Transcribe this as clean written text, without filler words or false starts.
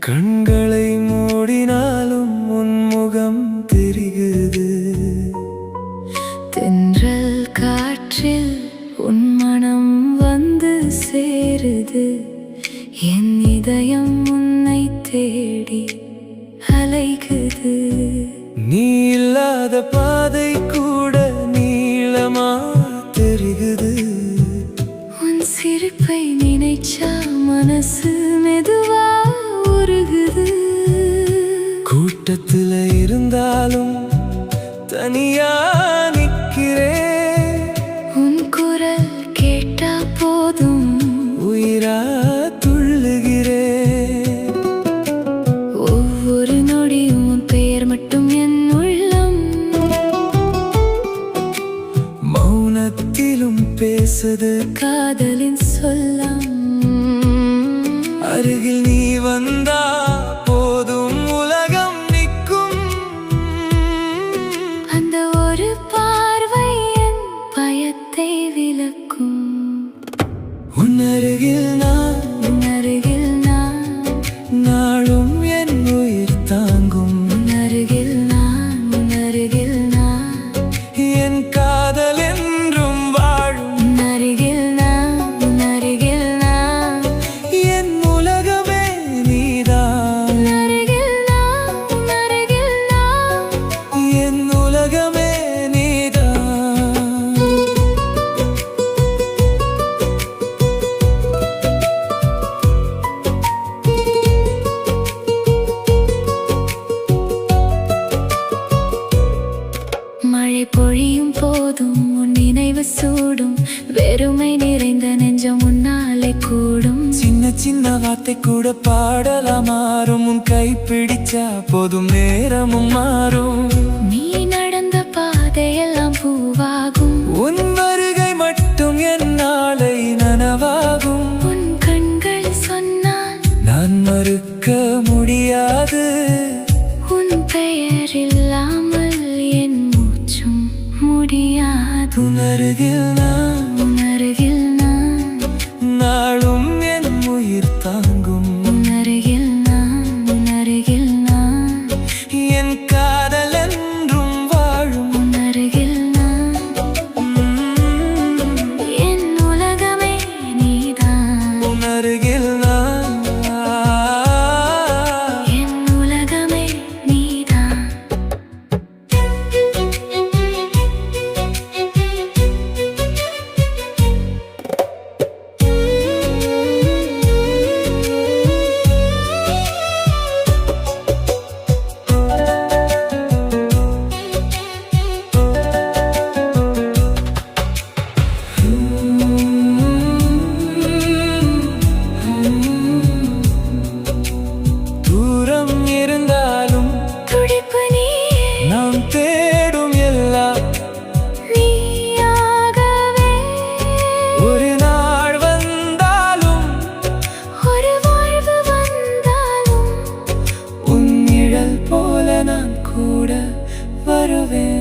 கண்களை மூடினாலும் உன் முகம் தெரிகிறது. தென்றல் காற்றில் உன் மனம் வந்து சேருது. என் இதயம் உன்னை தேடி அலைக்குது. நீ இல்லாத பாதை கூட நீளமா தெரிகுது. உன் சிரிப்பை நினைச்சா மனசு மெதுவா உருகுது. கூட்டத்துல இருந்தாலும் தனியா நிற்கிறேன். உன் குரல் கேட்டா போதும் உயிரா துள்ளுகிறேன். ஒவ்வொரு நொடியும் உன் பெயர் மட்டும் என் உள்ளம் மௌனத்திலும் பேசுது காதலின் சொல்லாம். அருகில் நீ வந்தா போதும் உலகம் நிற்கும். அந்த ஒரு பார்வை என் பயத்தை விலக்கும். உன் அருகில் நான், உன் அருகில் நான், நாளும் என் உயிர் தாங்கும். உன் அருகில் நான், உன் அருகில் நான், என் காதல் என்றும் வாழும். உன் அருகில் நான், உன் அருகில் நான், என் உலகமே நீதான். உன் அருகில் நான், உன் அருகில் நான். என் உலகமே நீதான். மழை பொழியும் போதும் உன் நினைவு சூடும். வெறுமை நிறைந்த நெஞ்சம் உன்னாலே கூடும். சின்ன சின்ன வார்த்தை கூட பாடலா மாறும். உன் கை பிடிச்சா போதும் நேரமும் மாறும். நீ நடந்த பாதையெல்லாம் பூவாகும். உன் வருகை மட்டும் என் நாளை நனவாகும். உன் கண்கள் சொன்னால் நான் மறுக்க முடியாது. உன் பெயர் இல்லாமல் என் மூச்சும் முடியாது. உன் அருகில் நான், உன் அருகில் நான், நாளும் என் உயிர் தாங்கும். உன் அருகில் நான், உன் அருகில் நான், என் காதல் என்றும் வாழும். உன் அருகில் நான், என் உலகமே நீதான். உன் அருகில் நான், என் உலகமே நீதான். தூரம் இருந்தாலும் துடிப்பு நீயே, நாம் தேடும் எல்லாம் நீயாகவே. ஒரு நாள் வந்தாலும் ஒரு வாழ்வு வந்தாலும் உன் நிழல் போல நான் கூட வருவேன்.